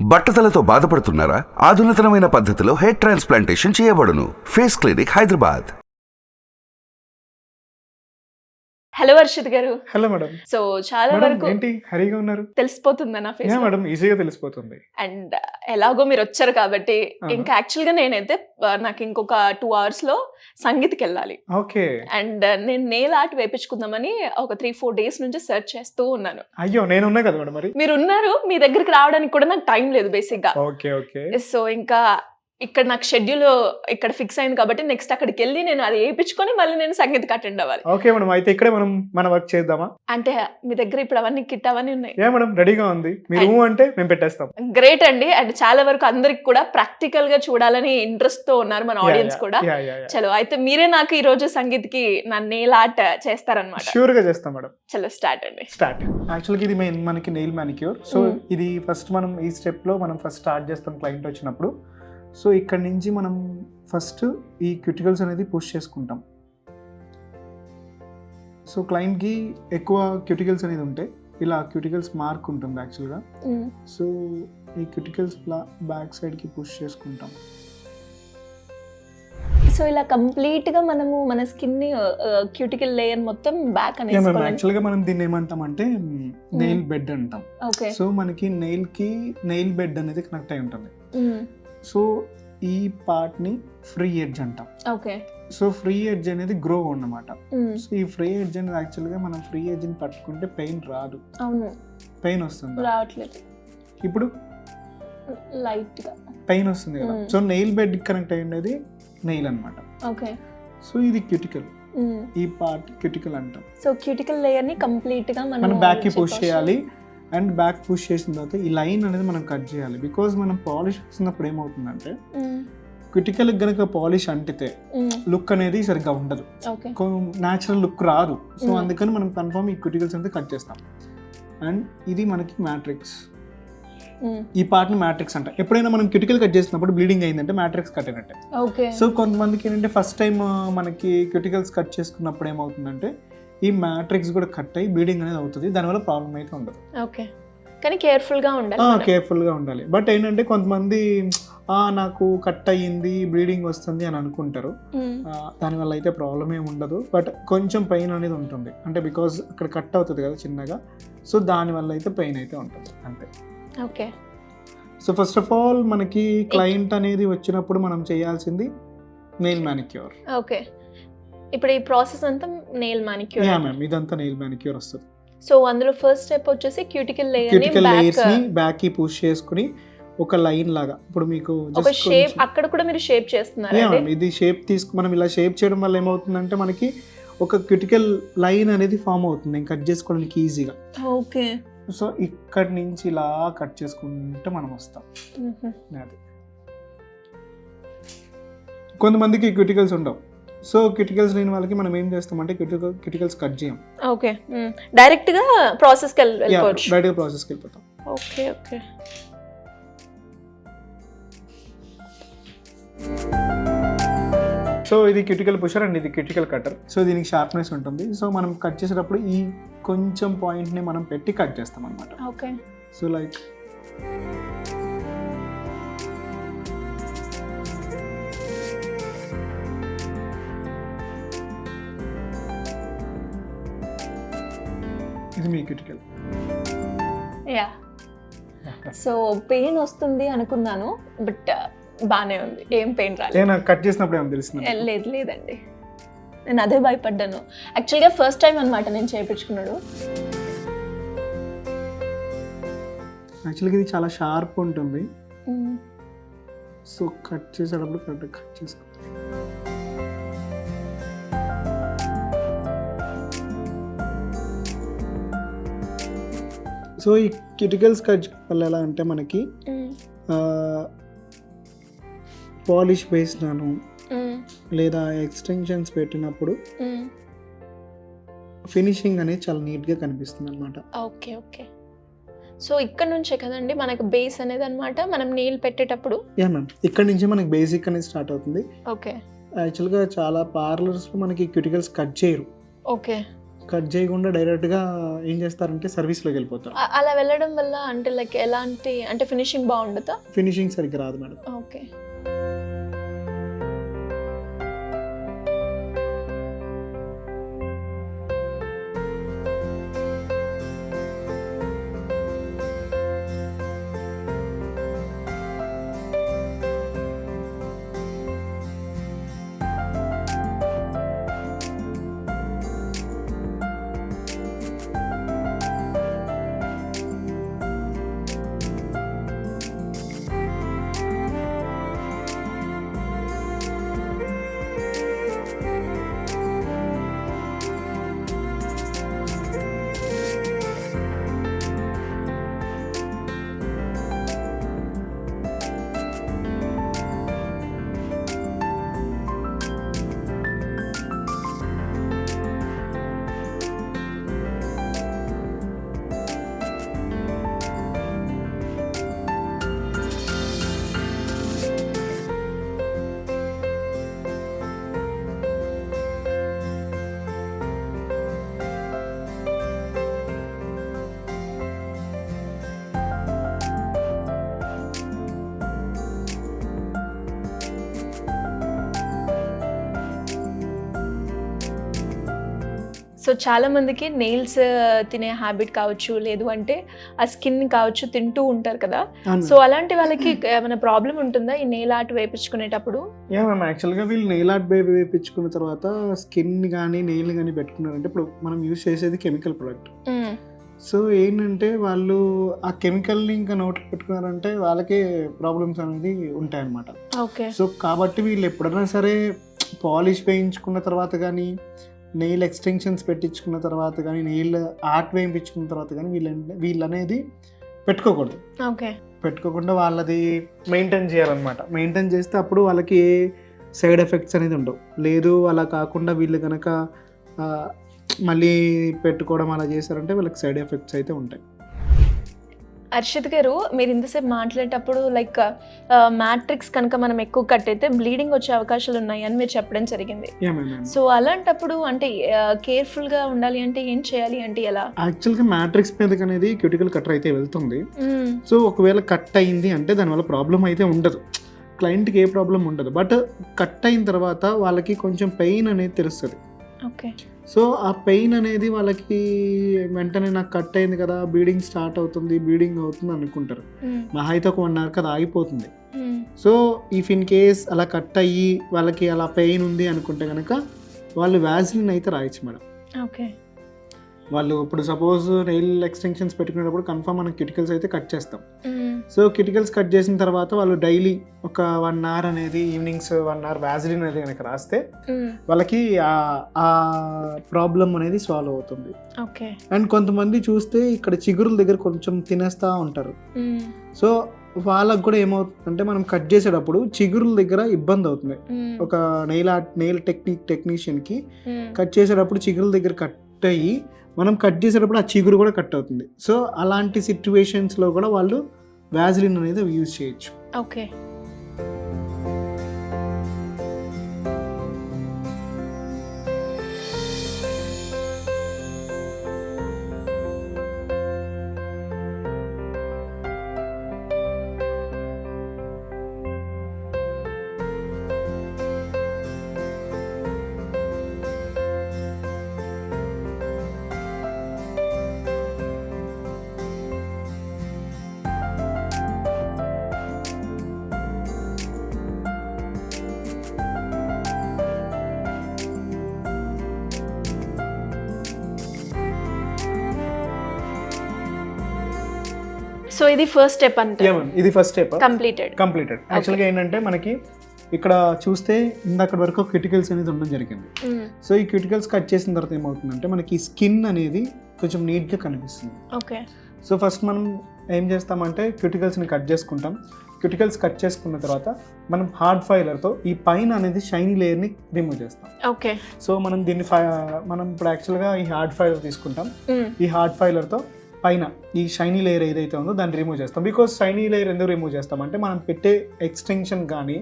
బట్టతలతో బాధపడుతున్నారా? ఆధునితనమైన పద్ధతిలో హెయిర్ ట్రాన్స్ప్లాంటేషన్ చేయబడును. Face clinic, Hyderabad. Hello Varshith గారు. Hello madam. సో చాలా మేడం వరకు ఏంటి హరిగా ఉన్నారు? తెలిసిపోతుందా నా ఫేస్? మేడం ఈజీగా తెలిసిపోతుంది. అండ్ ఎలాగో మీరు వచ్చారు కాబట్టి ఆహా. ఇంకా యాక్చువల్ గా నేనైతే నాకు ఇంకొక 2 hours లో సంగీత్కి వెళ్ళాలి. ఓకే. అండ్ నేను నెయిల్ ఆర్ట్ వేపించుకుందామని ఒక 3-4 days నుంచి సెర్చ్ చేస్తూ ఉన్నాను. అయ్యో నేను ఉన్నా కదా మేడం మరి. మీరు ఉన్నారు, మీ దగ్గరికి రావడానికి కూడా నాకు టైం లేదు బేసిక్ గా. Okay okay. సో ఇంకా ఇక్కడ నాకు షెడ్యూల్ ఇక్కడ ఫిక్స్ అయింది కాబట్టి నెక్స్ట్ అక్కడికి వెళ్ళి నేను అది వేయించుకొని మళ్ళీ నేను సంగీతకి అటెండ్ అవ్వాలి. ఓకే మేడం, అయితే ఇక్కడే మన వర్క్ చేద్దామా? అంటే మీ దగ్గర ఇప్పుడు అవన్నీ కిట్ అవన్నీ ఉన్నాయి. ఏ మేడం రెడీగా ఉంది, మీరు అంటే మేము పెట్టేస్తాం. గ్రేట్ అండి. అండ్ చాలా వరకు అందరికి కూడా ప్రాక్టికల్ గా చూడాలని ఇంట్రెస్ట్ తో ఉన్నారు మన ఆడియన్స్ కూడా. చలో అయితే మీరే నాకు ఈ రోజు సంగీత్కి నా నెయిల్ ఆర్ట్ చేస్తారనమాట. షూర్ గా చేస్తాం మేడం. చలో స్టార్ట్ అండి. స్టార్ట్. యాక్చువల్గా ఇది మనకి నెయిల్ మ్యానిక్యూర్. సో ఇది ఫస్ట్ మనం ఈ స్టెప్ లో మనం ఫస్ట్ స్టార్ట్ చేస్తాం క్లయింట్ వచ్చినప్పుడు. సో ఇక్కడ నుంచి మనం ఫస్ట్ ఈ క్యూటికల్స్ అనేది పుష్ చేసుకుంటాం. సో క్లయింట్కి ఎక్కువ క్యూటికల్స్ అనేది ఉంటాయి, ఇలా క్యూటికల్స్ మార్క్ ఉంటుంది యాక్చువల్గా. సో ఈ క్యూటికల్స్ బ్యాక్ సైడ్కి పుష్ చేసుకుంటాం. సో ఇలా కంప్లీట్ గా మనము మన స్కిన్ ని క్యూటికల్ లేయర్ మొత్తం బ్యాక్ అనేది యాక్చువల్గా మనం దీన్ని ఏమంటామంటే నెయిల్ బెడ్ అంటాం. ఓకే. సో మనకి నెయిల్ బెడ్ అనేది కనెక్ట్ అయి ఉంటుంది. సో ఈ పార్ట్ ని ఫ్రీ ఎడ్జ్ అంటాం. ఓకే. సో ఫ్రీ ఎడ్జ్ అనేది గ్రో అన్నమాట. సో ఈ ఫ్రీ ఎడ్జ్ అనేది యాక్చువల్గా మనం ఫ్రీ ఎడ్జ్ ని పట్టుకుంటే పెయిన్ రాదు. అవును, పెయిన్ వస్తుంది. రావట్లేదు. ఇప్పుడు లైట్ గా పెయిన్ వస్తుంది కదా. సో నెయిల్ బెడ్ కనెక్ట్ అయ్యేది నెయిల్ అన్నమాట. ఓకే. సో ఇది క్యూటికల్, ఈ పార్ట్ క్యూటికల్ అంటాం. సో క్యూటికల్ లేయర్ ని కంప్లీట్ గా మనం బ్యాక్ కి పుష్ చేయాలి. అండ్ బ్యాక్ పుష్ చేసిన తర్వాత ఈ లైన్ అనేది మనం కట్ చేయాలి. బికాజ్ మనం పాలిష్ చేసినప్పుడు ఏమవుతుందంటే క్యూటికల్ గనక పాలిష్ అంటితే లుక్ అనేది సరిగ్గా ఉండదు, న్యాచురల్ లుక్ రాదు. సో అందుకని మనం కన్ఫర్మ్ ఈ క్యూటికల్స్ అనేది కట్ చేస్తాం. అండ్ ఇది మనకి మ్యాట్రిక్స్, ఈ పార్ట్ ని మ్యాట్రిక్స్ అంట. ఎప్పుడైనా మనం క్యూటికల్ కట్ చేసినప్పుడు బ్లీడింగ్ అయిందంటే మ్యాట్రిక్స్ కట్ అయినట్టే. సో కొంతమందికి ఏంటంటే ఫస్ట్ టైం మనకి క్యూటికల్స్ కట్ చేసుకున్నప్పుడు ఏమవుతుందంటే ఈ మ్యాట్రిక్స్ కూడా కట్ అయ్యి బ్లీడింగ్ అనేది అవుతుంది. దానివల్ల ప్రాబ్లం అయితే ఉండదు. ఓకే, కానీ కేర్ఫుల్ గా ఉండాలి. బట్ ఏంటంటే కొంతమంది నాకు కట్ అయ్యింది బ్లీడింగ్ వస్తుంది అని అనుకుంటారు. దానివల్ల అయితే ప్రాబ్లం ఏమి ఉండదు. బట్ కొంచెం పెయిన్ అనేది ఉంటుంది, అంటే బికాజ్ అక్కడ కట్ అవుతుంది కదా చిన్నగా. సో దానివల్ల అయితే పెయిన్ అయితే ఉంటుంది అంతే. Okay. So first of all మనకి క్లయింట్ అనేది వచ్చినప్పుడు మనం చేయాల్సింది నెయిల్ మ్యానిక్యూర్. ఓకే. ఇప్పుడు ఈ ప్రాసెస్ అంతా నెయిల్ మ్యానిక్యూర్. మ్యామ్ ఇదంతా నెయిల్ మ్యానిక్యూర్ వస్తుంది. సో అందులో ఫస్ట్ స్టెప్ వచ్చేసి క్యూటికల్ లేయర్స్ ని బ్యాక్ కి పుష్ చేసుకుని ఒక లైన్ లాగా. ఇప్పుడు మీకు ఒక షేప్ అక్కడ కూడా మీరు షేప్ చేస్తున్నారు. ఇది షేప్ మనం ఇలా షేప్ చేయడం వల్ల ఏమవుతుందంటే మనకి ఒక క్యూటికల్ లైన్ అనేది ఫామ్ అవుతుంది కట్ చేసుకోవడానికి ఈజీగా. ఓకే. సో ఇక్కడ నుంచి ఇలా కట్ చేసుకుంటే మనం వస్తాం. అది కొంతమందికి క్యూటికల్స్ ఉండవు. సో క్యూటికల్స్ లేని వాళ్ళకి మనం ఏం చేస్తామంటే క్యూటికల్స్ కట్ చేయం. ఓకే. డైరెక్ట్ గా ప్రాసెస్ కి వెళ్ళిపోవచ్చు. డైరెక్ట్ గా ప్రాసెస్ కి వెళ్ళిపోతాం. Okay okay. సో ఇది క్యూటికల్ పుషర్ అండ్ ఇది క్యూటికల్ కటర్. సో దీనికి షార్ప్నెస్ ఉంటుంది. సో మనం కట్ చేసేటప్పుడు ఈ కొంచెం పాయింట్ ని మనం పెట్టి కట్ చేస్తాం అన్నమాట. ఓకే. సో లైక్ ఇది మీ క్యూటికల్. యా. సో పెయిన్ వస్తుంది అనుకున్నాను, బట్ బానే ఉంది, ఏం పెయిన్ రాలేదు. నేను కట్ చేసినప్పుడు ఏం తెలుస్తుంది? లేదండి, నేను అదే భయపడ్డాను. యాక్చువల్గా ఫస్ట్ టైం అనమాట నేను చేయించుకున్నాడు. యాక్చువల్గా ఇది చాలా షార్ప్ ఉంటుంది. సో కట్ చేసేటప్పుడు కరెక్ట్గా కట్ చేసుకోవాలి. సో ఈ క్యూటికల్స్ కట్ వల్ల ఎలా అంటే మనకి పాలిష్ వేసినాను లేదా ఎక్స్టెన్షన్స్ పెట్టినప్పుడు ఫినిషింగ్ అనేది చాలా నీట్గా కనిపిస్తుంది అనమాట. Okay okay. సో ఇక్కడ నుంచే కదండి మనకు బేస్ అనేది అనమాట, మనం నెయిల్ పెట్టేటప్పుడు. యా మ్యామ్, ఇక్కడ నుంచి మనకి బేసిక్ అనేది స్టార్ట్ అవుతుంది. ఓకే. యాక్చువల్గా చాలా పార్లర్స్లో మనకి క్యూటికల్స్ కట్ చేయరు. ఓకే. కట్ చేయకుండా డైరెక్ట్గా ఏం చేస్తారంటే సర్వీస్లోకి వెళ్ళిపోతారు. అలా వెళ్ళడం వల్ల అంటే లైక్ ఎలాంటి అంటే ఫినిషింగ్ బాగుండదా? ఫినిషింగ్ సరిగ్గా రాదు మేడం. ఓకే. సో చాలా మందికి నెయిల్స్ తినే హ్యాబిట్ కావచ్చు, లేదు అంటే ఆ స్కిన్ కావచ్చు తింటూ ఉంటారు కదా. సో అలాంటి వాళ్ళకి ఏమైనా ప్రాబ్లం ఉంటుందా ఈ నెయిల్ ఆర్ట్ వేయించుకునేటప్పుడు? మ్యామ్, యాక్చువల్గా వీళ్ళు నెయిల్ ఆర్ట్ వేయించుకున్న తర్వాత స్కిన్ కానీ నెయిల్ కానీ పెట్టుకున్నారంటే ఇప్పుడు మనం యూజ్ చేసేది కెమికల్ ప్రొడక్ట్. సో ఏంటంటే వాళ్ళు ఆ కెమికల్ని ఇంకా నోట్లో పెట్టుకున్నారంటే వాళ్ళకే ప్రాబ్లమ్స్ అనేది ఉంటాయన్నమాట. ఓకే. సో కాబట్టి వీళ్ళు ఎప్పుడైనా సరే పాలిష్ వేయించుకున్న తర్వాత కానీ, నెయిల్ ఎక్స్టెన్షన్స్ పెట్టించుకున్న తర్వాత కానీ, నెయిల్ ఆర్ట్ వేయించుకున్న తర్వాత కానీ వీళ్ళు అనేది పెట్టుకోకూడదు. ఓకే. పెట్టుకోకుండా వాళ్ళది మెయింటైన్ చేయాలన్నమాట. మెయింటైన్ చేస్తే అప్పుడు వాళ్ళకి ఏ సైడ్ ఎఫెక్ట్స్ అనేది ఉండవు. లేదు అలా కాకుండా వీళ్ళు కనుక మళ్ళీ పెట్టుకోవడం అలా చేశారంటే వాళ్ళకి సైడ్ ఎఫెక్ట్స్ అయితే ఉంటాయి. హర్షిత్ గారు, మీరు ఇంతసేపు మాట్లాడేటప్పుడు లైక్ మ్యాట్రిక్స్ కనుక మనం ఎక్కువ కట్ అయితే బ్లీడింగ్ వచ్చే అవకాశాలు ఉన్నాయి అని మీరు చెప్పడం జరిగింది. సో అలాంటప్పుడు అంటే కేర్ఫుల్గా ఉండాలి అంటే ఏం చేయాలి అంటే ఎలా? యాక్చువల్గా మ్యాట్రిక్స్ మీదకి అనేది క్యూటికల్ కటర్ అయితే వెళ్తుంది. సో ఒకవేళ కట్ అయింది అంటే దానివల్ల ప్రాబ్లం అయితే ఉండదు, క్లయింట్కి ఏ ప్రాబ్లం ఉండదు. బట్ కట్ అయిన తర్వాత వాళ్ళకి కొంచెం పెయిన్ అనేది తెలుస్తుంది. ఓకే. సో ఆ పెయిన్ అనేది వాళ్ళకి వెంటనే నాకు కట్ అయింది కదా, బ్లీడింగ్ స్టార్ట్ అవుతుంది, బ్లీడింగ్ అవుతుంది అనుకుంటారు. మహా అయితే ఒక 1 hour కదా ఆగిపోతుంది. సో ఇఫ్ ఇన్ కేస్ అలా కట్ అయ్యి వాళ్ళకి అలా పెయిన్ ఉంది అనుకుంటే కనుక వాళ్ళు వ్యాజిలిన్ అయితే రాయొచ్చు మేడం. ఓకే. వాళ్ళు ఇప్పుడు సపోజ్ నెయిల్ ఎక్స్టెన్షన్స్ పెట్టుకునేటప్పుడు కన్ఫర్మ్ మనం క్యూటికల్స్ అయితే కట్ చేస్తాం. సో క్యూటికల్స్ కట్ చేసిన తర్వాత వాళ్ళు డైలీ ఒక 1 hour అనేది ఈవినింగ్స్ 1 hour వ్యాజిలిన్ అనేది కనుక రాస్తే వాళ్ళకి ఆ ప్రాబ్లం అనేది సాల్వ్ అవుతుంది. ఓకే. అండ్ కొంతమంది చూస్తే ఇక్కడ చిగురుల దగ్గర కొంచెం తినేస్తూ ఉంటారు. సో వాళ్ళకు కూడా ఏమవుతుందంటే మనం కట్ చేసేటప్పుడు చిగురుల దగ్గర ఇబ్బంది అవుతుంది. ఒక నెయిల్ టెక్నీషియన్కి కట్ చేసేటప్పుడు చిగురుల దగ్గర కట్ అయ్యి మనం కట్ చేసేటప్పుడు ఆ చిగురు కూడా కట్ అవుతుంది. సో అలాంటి సిచ్యువేషన్స్లో కూడా వాళ్ళు వ్యాజిలిన్ అనేది యూజ్ చేయొచ్చు. ఓకే. సో ఇది ఫస్ట్ స్టెప్ అంటే ఇది ఫస్ట్ స్టెప్ కంప్లీటెడ్. యాక్చువల్గా ఏంటంటే మనకి ఇక్కడ చూస్తే ఇందాక వరకు క్యూటికల్స్ అనేది ఉండడం జరిగింది. సో ఈ క్యూటికల్స్ కట్ చేసిన తర్వాత ఏమవుతుందంటే మనకి స్కిన్ అనేది కొంచెం నీట్గా కనిపిస్తుంది. ఓకే. సో ఫస్ట్ మనం ఏం చేస్తామంటే క్యూటికల్స్ని కట్ చేసుకుంటాం. క్యూటికల్స్ కట్ చేసుకున్న తర్వాత మనం హార్డ్ ఫైలర్తో ఈ పైన అనేది షైనీ లేయర్ని రిమూవ్ చేస్తాం. ఓకే. సో మనం దీన్ని మనం ఇప్పుడు యాక్చువల్గా ఈ హార్డ్ ఫైలర్ తీసుకుంటాం. ఈ హార్డ్ ఫైలర్తో పైన ఈ షైనీ లేయర్ ఏదైతే ఉందో దాన్ని రిమూవ్ చేస్తాం. బికాస్ షైనీ లేయర్ ఎందుకు రిమూవ్ చేస్తామంటే మనం పెట్టే ఎక్స్టెన్షన్ కానీ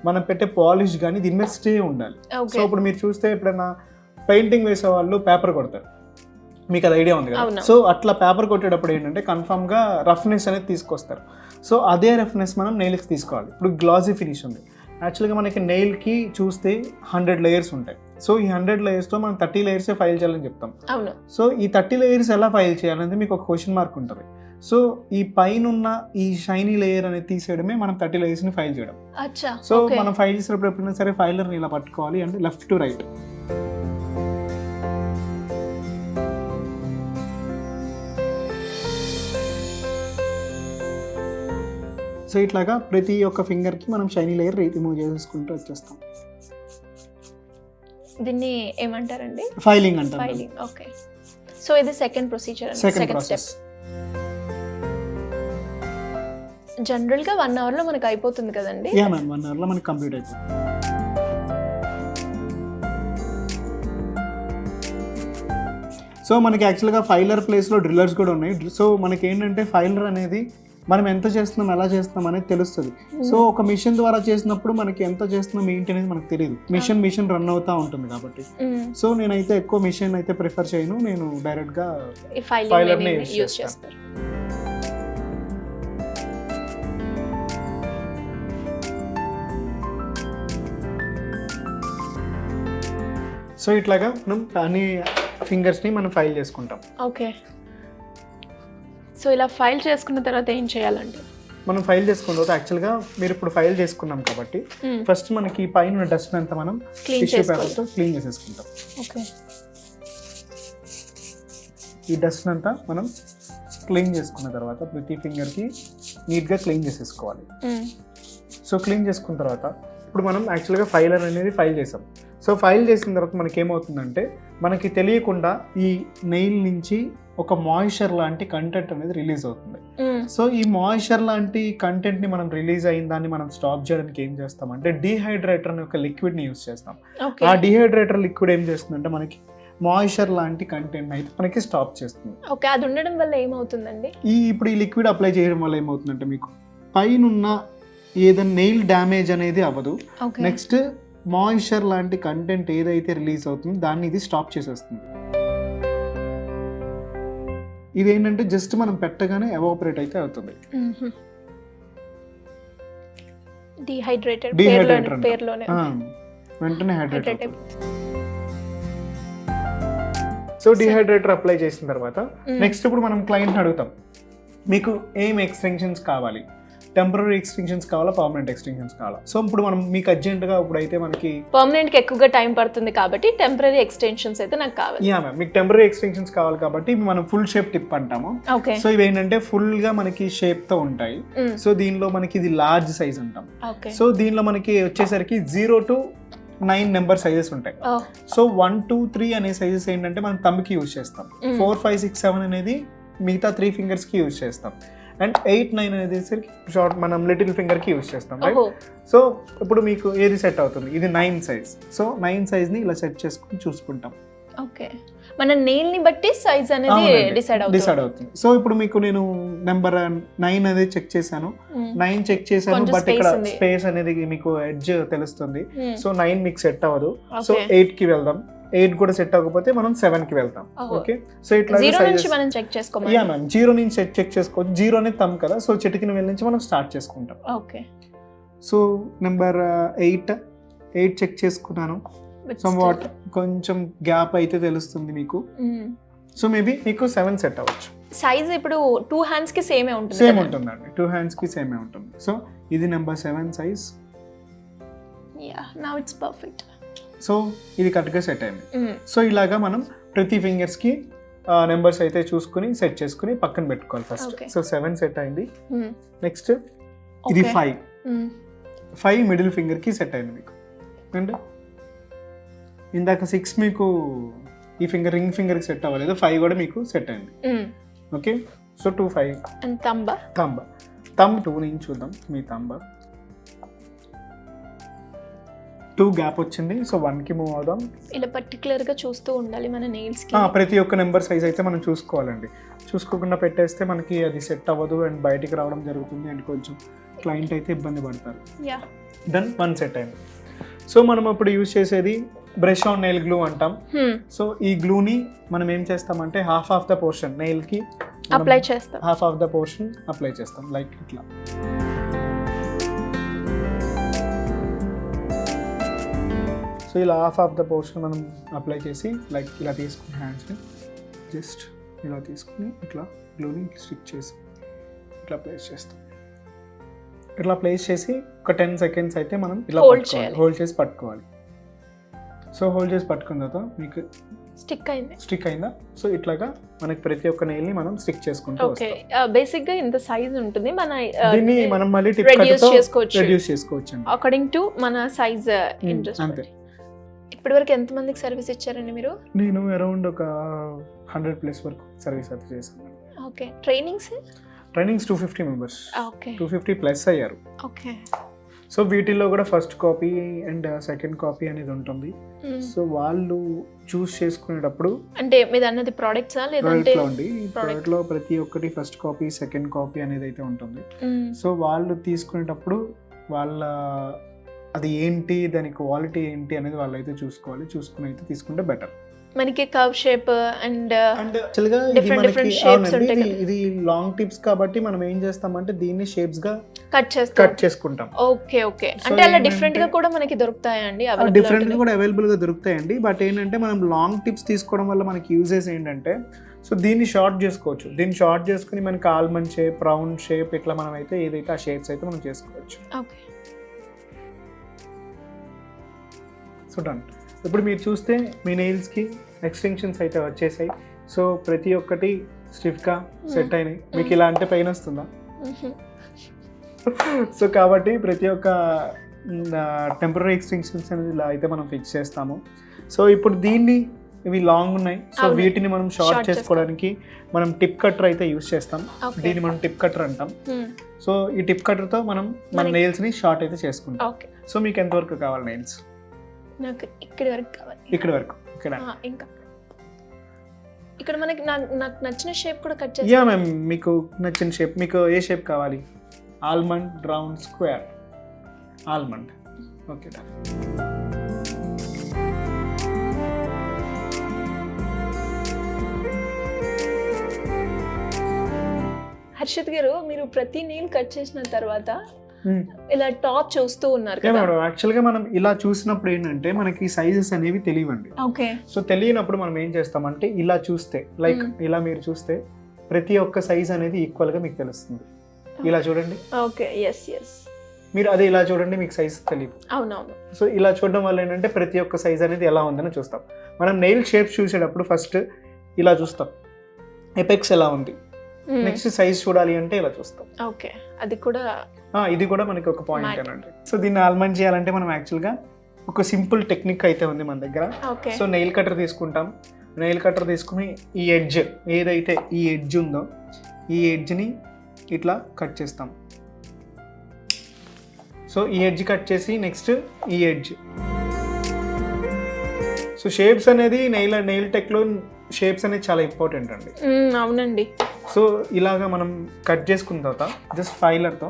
మనం పెట్టే పాలిష్ కానీ దీని మీద స్టే ఉండాలి. సో ఇప్పుడు మీరు చూస్తే ఎప్పుడైనా పెయింటింగ్ వేసే వాళ్ళు పేపర్ కొడతారు. మీకు అది ఐడియా ఉంది కదా. అవును. సో అట్లా పేపర్ కొట్టేటప్పుడు ఏంటంటే కన్ఫామ్గా రఫ్నెస్ అనేది తీసుకొస్తారు. సో అదే రఫ్నెస్ మనం నెయిల్కి తీసుకోవాలి. ఇప్పుడు గ్లాసీ ఫినిష్ ఉంది. యాక్చువల్గా మనకి నెయిల్కి చూస్తే 100 లేయర్స్ ఉంటాయి. సో ఈ 100 లేయర్స్తో మనం 30 లేయర్సే ఫైల్ చేయాలని చెప్తాం. అవును. సో ఈ 30 లేయర్స్ ఎలా ఫైల్ చేయాలంటే మీకు ఒక క్వశ్చన్ మార్క్ ఉంటుంది. సో ఈ పైన ఉన్న ఈ షైనీ లేయర్ అనేది తీసేయడమే మనం 30 లేయర్స్ని ఫైల్ చేయడం. అచ్చా. So Okay. మనం ఫైల్ చేసినప్పుడు ఎప్పుడైనా సరే ఫైలర్ని ఇలా పట్టుకోవాలి, అంటే లెఫ్ట్ టు రైట్. సో ఇట్లాగా ప్రతి ఒక్క ఫింగర్కి మనం షైనీ లేయర్ రిమూవ్ చేసేసుకుంటూ వచ్చేస్తాం. దీన్ని ఏమంటారండి? ఫైలింగ్ అంటాం. ఫైలింగ్. ఓకే. సో ఇది second procedure, second second process. Step. జనరల్గా 1 అవర్లో మనకు అయిపోతుంది కదండి? యా మ్యామ్, 1 అవర్లో మనకి కంప్లీట్ అయిపోతుంది. సో మనకి యాక్చువల్గా ఫైలర్ ప్లేస్లో డ్రిల్లర్స్ కూడా ఉన్నాయి. సో మనకి ఏంటంటే ఫైలర్ అనేది మనం ఎంత చేస్తున్నాం, ఎలా చేస్తున్నాం అనేది తెలుస్తుంది. సో ఒక మిషన్ ద్వారా చేసినప్పుడు మనకి ఎంత చేస్తున్నాం ఏంటి అనేది మనకు తెలియదు. మిషన్ రన్ అవుతూ ఉంటుంది కాబట్టి. సో నేనైతే ఎక్కువ మిషన్ అయితే ప్రిఫర్ చేయను, నేను డైరెక్ట్గా ఈ ఫైలింగ్ ఫైలర్ని యూస్ చేస్తారు. సో ఇట్లాగా మనం అన్ని ఫింగర్స్ని మనం ఫైల్ చేసుకుంటాం. ఓకే. సో ఇలా ఫైల్ చేసుకున్న తర్వాత ఏం చేయాలండి? మనం ఫైల్ చేసుకున్న తర్వాత యాక్చువల్గా మీరు ఇప్పుడు ఫైల్ చేసుకున్నాం కాబట్టి ఫస్ట్ మనకి పైన డస్ట్ అంతా మనం Clean టిష్యూ చేసుకోవాలి. పేపర్తో క్లీన్ చేసేసుకుంటాం. ఓకే. ఈ డస్ట్ అంతా మనం క్లీన్ చేసుకున్న తర్వాత ప్రతి ఫింగర్కి నీట్గా క్లీన్ చేసేసుకోవాలి. సో క్లీన్ చేసుకున్న తర్వాత ఇప్పుడు మనం యాక్చువల్గా ఫైలర్ అనేది ఫైల్ చేసాం. సో ఫైల్ చేసిన తర్వాత మనకి ఏమవుతుందంటే మనకి తెలియకుండా ఈ నెయిల్ నుంచి ఒక మాయిశ్చర్ లాంటి కంటెంట్ అనేది రిలీజ్ అవుతుంది. సో ఈ మాయిశ్చర్ లాంటి కంటెంట్ని మనం రిలీజ్ అయిన దాన్ని మనం స్టాప్ చేయడానికి ఏం చేస్తామంటే డీహైడ్రేటర్ అనే ఒక లిక్విడ్ని యూస్ చేస్తాం. ఆ డీహైడ్రేటర్ లిక్విడ్ ఏం చేస్తుందంటే మనకి మాయిశ్చర్ లాంటి కంటెంట్ అయితే మనకి స్టాప్ చేస్తుంది. ఓకే. అది ఉండడం వల్ల ఏమవుతుందండి? ఇప్పుడు ఈ లిక్విడ్ అప్లై చేయడం వల్ల ఏమవుతుందంటే మీకు పైన ఏదైనా నెయిల్ డ్యామేజ్ అనేది అవ్వదు. నెక్స్ట్ మాయిశ్చర్ లాంటి కంటెంట్ ఏదైతే రిలీజ్ అవుతుందో దాన్ని ఇది స్టాప్ చేసేస్తుంది. ఇదేంటంటే జస్ట్ మనం పెట్టగానే ఎవాపరేట్ అయితే అవుతుంది. డీహైడ్రేటెడ్ పేర్లోనే వెంటనే హైడ్రేట్ అవుతుంది. సో డీహైడ్రేటర్ అప్లై చేసిన తర్వాత నెక్స్ట్ ఇప్పుడు మనం క్లయింట్ని అడుగుతాం, మీకు ఏం ఎక్స్టెన్షన్స్ కావాలి, టెంపరరీ ఎక్స్టెన్షన్స్ కావాలా, పర్మనెంట్ ఎక్స్టెన్షన్స్ కావాలా? సో ఇప్పుడు మనం మీకు అర్జెంట్గా ఇప్పుడైతే మనకి పర్మనెంట్కి ఎక్కువగా టైం పడుతుంది కాబట్టి టెంపరరీ ఎక్స్టెన్షన్స్ అయితే నాకు కావాలి. యా మ్యామ్, మీకు టెంపరరీ ఎక్స్టెన్షన్స్ కావాలి కాబట్టి మనం ఫుల్ షేప్ టిప్ అంటాము. ఓకే. సో ఇవి ఏంటంటే ఫుల్గా మనకి షేప్తో ఉంటాయి. సో దీనిలో మనకి ఇది లార్జ్ సైజ్ అంటాం. ఓకే. సో దీనిలో మనకి వచ్చేసరికి 0 to 9 నెంబర్ సైజెస్ ఉంటాయి. సో 1, 2, 3 అనే సైజెస్ ఏంటంటే మనం థంబ్కి యూజ్ చేస్తాం. 4, 5, 6, 7 అనేది మిగతా 3 ఫింగర్స్కి యూజ్ చేస్తాం. అండ్ 8, 9 అనేది షార్ట్ మనం లిటిల్ ఫింగర్కి యూజ్ చేస్తాం, రైట్? సో ఇప్పుడు మీకు ఏది సెట్ అవుతుంది? ఇది 9 సైజ్. సో 9 సైజ్ని ఇలా సెట్ చేసుకుని చూసుకుంటాం. ఓకే. మన నెయిల్ ని బట్టి సైజ్ అనేది డిసైడ్ అవుతుంది. సో ఇప్పుడు మీకు నేను నెంబర్ 9 అనేది చెక్ చేశాను, 9 చెక్ చేశాను, బట్ ఇక్కడ స్పేస్ అనేది మీకు ఎడ్జ్ తెలుస్తుంది. సో 9 మీకు సెట్ అవ్వదు. సో 8కి వెళ్దాం. 8 కూడా సెట్ అవ్వకపోతే మనం 7కి వెళ్తాం. ఓకే. సో ఇట్లా 0 నుంచి మనం చెక్ చేసుకోవాలి. యా మ్యామ్, 0 నుంచి చెక్ చేసుకోవచ్చు. 0 అనేది థంబ్ కదా, సో చిటికిన వేలు నుంచి మనం స్టార్ట్ చేసుకుంటాం. ఓకే. సో నెంబర్ 8 చెక్ చేసుకున్నాను. సమ్ వాట్ కొంచెం గ్యాప్ అయితే తెలుస్తుంది మీకు. సో మేబీ మీకు 7 సెట్ అవ్వచ్చు. సైజ్ ఇప్పుడు 2 హ్యాండ్స్ కి సేమ్ ఉంటుంది. సేమ్ ఉంటుందండి, 2 హ్యాండ్స్ కి సేమే ఉంటుంది. సో ఇది number 7 size. Yeah, now it's perfect. So ఇది కరెక్ట్గా సెట్ అయింది. సో ఇలాగా మనం ప్రతి ఫింగర్స్కి నెంబర్స్ అయితే చూసుకుని సెట్ చేసుకుని పక్కన పెట్టుకోవాలి ఫస్ట్. సో 7 సెట్ అయింది. నెక్స్ట్ ఇది 5 మిడిల్ ఫింగర్కి సెట్ అయింది మీకు. అండ్ ఇందాక 6 మీకు ఈ ఫింగర్ రింగ్ ఫింగర్కి సెట్ అవ్వలేదు, 5 కూడా మీకు సెట్ అయింది. ఓకే. సో 2, 5. థంబ్ 2 నుంచి చూద్దాం. మీ థంబ్ 2 గ్యాప్ వచ్చింది. సో 1కి మూవ్ అవుదాం. ఇలా పర్టికులర్ గా చూస్తూ ఉండాలి మన నెయిల్స్ కి. ప్రతి ఒక్క నెంబర్ సైజ్ అయితే మనం చూసుకోవాలండి. చూసుకోకుండా పెట్టేస్తే మనకి అది సెట్ అవ్వదు అండ్ బయటికి రావడం జరుగుతుంది అండ్ కొంచెం క్లయింట్ అయితే ఇబ్బంది పడతారు. దెన్ 1 సెట్ అయింది. సో మనం ఇప్పుడు యూజ్ చేసేది బ్రష్ ఆన్ నెయిల్ గ్లూ అంటాం. సో ఈ గ్లూని మనం ఏం చేస్తామంటే half of the portion nail కి అప్లై చేస్తాం, half of the portion apply చేస్తాం లైక్ ఇట్లా. సో ఇలా హాఫ్ ఆఫ్ ద పోర్షన్ మనం అప్లై చేసి లైక్ ఇలా తీసుకుని హ్యాండ్స్ని జస్ట్ ఇలా తీసుకుని ఇట్లా గ్లూని స్టిక్ చేసి ఇట్లా ప్లేస్ చేస్తాం. ఇట్లా ప్లేస్ చేసి ఒక 10 seconds అయితే మనం ఇలా హోల్డ్ చేసి పట్టుకోవాలి. సో హోల్డ్ చేసి పట్టుకున్న తర్వాత మీకు స్టిక్ అయిందా? సో ఇట్లాగా మనకి ప్రతి ఒక్క నెయిల్ ని మనం స్టిక్ చేసుకుంటూ ఓకే. బేసిక్ గా ఇంత సైజ్ ఉంటుంది, దీన్ని మనం మళ్ళీ టిప్ కట్తో రెడ్యూస్ చేసుకోవచ్చు అకార్డింగ్ టు మన సైజ్ ఇంట్రెస్ట్. అంతే. ఇప్పటివరకు ఎంత మందికి సర్వీస్ ఇచ్చారండి మీరు? నేను అరౌండ్ ఒక 100+ వరకు సర్వీస్ అయితే చేశాను. ఓకే. ట్రైనింగ్స్ 250 మెంబర్స్, ఓకే, 250+ అయ్యారు. ఓకే. సో వీటిల్లో కూడా first copy and second copy అనేది ఉంటుంది. సో వాళ్ళు చూస్ చేసుకునేటప్పుడు అంటే మీరు అన్నది ప్రొడక్ట్సా లేదంటే ప్రోడక్ట్ లో ప్రతి ఒక్కటి ఫస్ట్ కాపీ సెకండ్ కాపీ అనేది అయితే ఉంటుంది. సో వాళ్ళు తీసుకునేటప్పుడు వాళ్ళ అది ఏంటి, దాని క్వాలిటీ ఏంటి అనేది వాళ్ళు అయితే చూసుకోవాలి. చూసుకుని అయితే తీసుకుంటే బెటర్. మనకి కర్వ్ షేప్ అండ్ యాక్చువల్గా ఇది లాంగ్ టిప్స్ కాబట్టి మనం ఏం చేస్తామంటే దీన్ని షేప్స్ గా కట్ చేసుకుంటాం. Okay, okay. అంటే అలా డిఫరెంట్ గా కూడా మనకి దొరుకుతాయండి? డిఫరెంట్ గా కూడా అవైలబుల్ గా దొరుకుతాయండి. బట్ ఏంటంటే మనం లాంగ్ టిప్స్ తీసుకోవడం వల్ల మనకి యూజెస్ ఏంటంటే, సో దీన్ని షార్ట్ చేసుకోవచ్చు. దీన్ని షార్ట్ చేసుకుని మనకి ఆల్మండ్ షేప్, రౌండ్ షేప్, ఇట్లా మనం అయితే ఏదైతే ఆ షేప్స్ అయితే మనం చేసుకోవచ్చు. ఓకే. So done. ఇప్పుడు మీరు చూస్తే మీ నెయిల్స్కి ఎక్స్టెన్షన్స్ అయితే వచ్చేసాయి. సో ప్రతి ఒక్కటి స్టిఫ్గా సెట్ అయినాయి. మీకు ఇలా అంటే పెయిన్ వస్తుందా? సో కాబట్టి ప్రతి ఒక్క టెంపరీ ఎక్స్టెన్షన్స్ అనేది ఇలా అయితే మనం ఫిక్స్ చేస్తాము. సో ఇప్పుడు దీన్ని ఇవి లాంగ్ ఉన్నాయి. సో వీటిని మనం షార్ట్ చేసుకోవడానికి మనం టిప్ కట్టర్ అయితే యూజ్ చేస్తాం. దీన్ని మనం టిప్ కట్టర్ అంటాం. సో ఈ టిప్ కట్టర్తో మనం మన నెయిల్స్ని షార్ట్ అయితే చేసుకుంటాం. సో మీకు ఎంతవరకు కావాలి నెయిల్స్? నాకు ఇక్కడి వరకు కావాలి. ఇక్కడి వరకు. ఇంకా ఇక్కడ మనకి నాకు నచ్చిన షేప్ కూడా కట్ చేస్తాం. యా మ్యామ్, మీకు నచ్చిన షేప్. మీకు ఏ షేప్ కావాలి? Almond, round, square? Almond. Okay. Harshit garu, మీరు ప్రతి నెయిల్ కట్ చేసిన తర్వాత ఇలా టాప్ చూస్తూ ఉన్నారు కదా? యాక్చువల్గా మనం ఇలా చూసినప్పుడు ఏంటంటే మనకి సైజెస్ అనేవి తెలియవండి. ఓకే. సో తెలియనప్పుడు మనం ఏం చేస్తామంటే ఇలా చూస్తే, లైక్ ఇలా మీరు చూస్తే ప్రతి ఒక్క సైజ్ అనేది ఈక్వల్ గా మీకు తెలుస్తుంది. ఇలా చూడండి. ఓకే. Yes yes. మీరు అదే ఇలా చూడండి, మీకు సైజ్ తెలియదు. అవునవును. సో ఇలా చూడడం వల్ల ఏంటంటే ప్రతి ఒక్క సైజ్ అనేది ఎలా ఉందని చూస్తాం. మనం నెయిల్ షేప్స్ చూసేటప్పుడు ఫస్ట్ ఇలా చూస్తాం, ఎపెక్స్ ఎలా ఉంది. నెక్స్ట్ సైజ్ చూడాలి అంటే ఇలా చూస్తాం. ఓకే. అది కూడా, ఇది కూడా మనకి ఒక పాయింట్ అనండి. సో దీన్ని ఆల్మండ్ చేయాలంటే మనం యాక్చువల్గా ఒక సింపుల్ టెక్నిక్ అయితే ఉంది మన దగ్గర. సో నెయిల్ కటర్ తీసుకుంటాం. నెయిల్ కటర్ తీసుకుని ఈ ఎడ్జ్ ఏదైతే ఈ ఎడ్జ్ ఉందో ఈ ఎడ్జ్ని ఇట్లా కట్ చేస్తాం. సో ఈ ఎడ్జ్ కట్ చేసి నెక్స్ట్ ఈ ఎడ్జ్. సో షేప్స్ అనేది నెయిల్ టెక్లో షేప్స్ అనేది చాలా ఇంపార్టెంట్ అండి. అవునండి. సో ఇలాగా మనం కట్ చేసుకున్న తర్వాత జస్ట్ ఫైలర్తో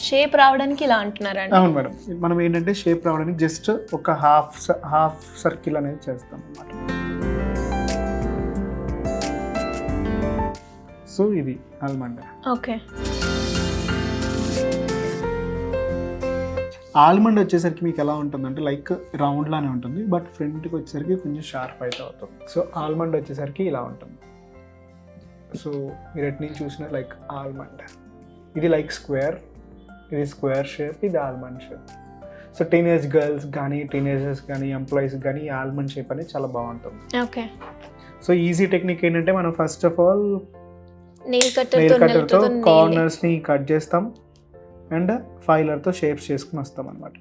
షేప్ రావడానికి ఇలా అంటున్నారా? అవును మేడం. మనం ఏంటంటే షేప్ రావడానికి జస్ట్ ఒక హాఫ్ సర్కిల్ అనేది చేస్తాం అన్నమాట. సో ఇది ఆల్మండ్. ఓకే. ఆల్మండ్ వచ్చేసరికి మీకు ఎలా ఉంటుందంటే లైక్ రౌండ్ లానే ఉంటుంది, బట్ ఫ్రంట్కి వచ్చేసరికి కొంచెం షార్ప్ అయితే అవుతుంది. సో ఆల్మండ్ వచ్చేసరికి ఇలా ఉంటుంది. సో మీరు ఎటు నుంచి చూసినా లైక్ ఆల్మండ్, ఇది లైక్ స్క్వేర్, ఇది స్క్వేర్ షేప్, ఇది almond shape. So teenage girls కానీ టీనేజర్స్ కానీ ఎంప్లాయీస్ కానీ ఈ ఆల్మండ్ షేప్ అనేది చాలా బాగుంటుంది. ఓకే. సో ఈజీ టెక్నిక్ ఏంటంటే మనం ఫస్ట్ ఆఫ్ ఆల్ నెయిల్ కట్టర్తో కార్నర్స్ని కట్ చేస్తాం అండ్ ఫైలర్తో షేప్స్ చేసుకుని వస్తాం అన్నమాట.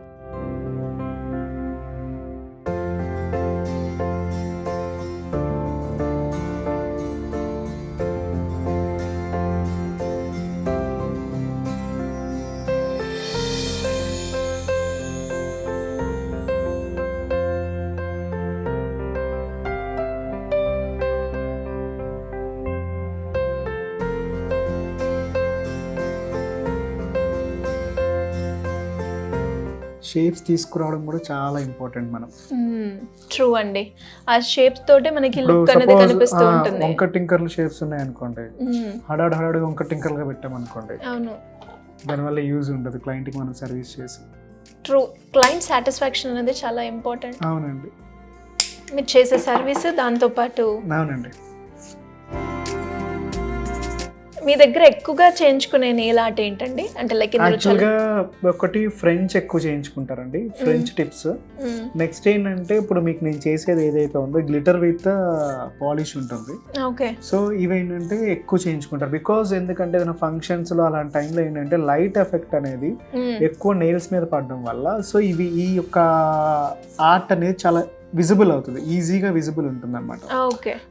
షేప్స్ తీసుకురావడం కూడా చాలా ఇంపార్టెంట్ మనం. ట్రూ అండి, ఆ షేప్స్ తోటే మనకి ఇప్పుడు లుక్ అనేది suppose, కనిపిస్తూ ఉంటుంది. వంక టింకర్లు షేప్స్ ఉన్నాయి అనుకోండి, హడాడు వంక టింకర్లుగా పెట్టామనుకోండి, అవును, దానివల్ల యూజ్ ఉండదు క్లయింట్కి మనం సర్వీస్ చేసి. ట్రూ, క్లయింట్ సాటిస్ఫాక్షన్ అనేది చాలా ఇంపార్టెంట్. అవునండి, మీరు చేసే సర్వీస్ దాంతో పాటు. అవునండి. మీ దగ్గర ఎక్కువగా చేయించుకునే నెయిల్ ఆర్ట్ ఏంటండి? అంటే లైక్ యాక్చువల్గా ఒకటి ఫ్రెంచ్ ఎక్కువ చేయించుకుంటారండి, ఫ్రెంచ్ టిప్స్. నెక్స్ట్ ఏంటంటే ఇప్పుడు మీకు నేను చేసేది ఏదైతే ఉందో గ్లిటర్ విత్ పాలిష్ ఉంటుంది. ఓకే. సో ఇవేంటంటే ఎక్కువ చేయించుకుంటారు, బికాజ్ ఎందుకంటే ఏదైనా ఫంక్షన్స్లో అలాంటి టైంలో ఏంటంటే లైట్ ఎఫెక్ట్ అనేది ఎక్కువ నెయిల్స్ మీద పడడం వల్ల సో ఈ యొక్క ఆర్ట్ అనేది చాలా విజిబుల్ అవుతుంది, ఈజీగా విజిబుల్ ఉంటుంది అనమాట.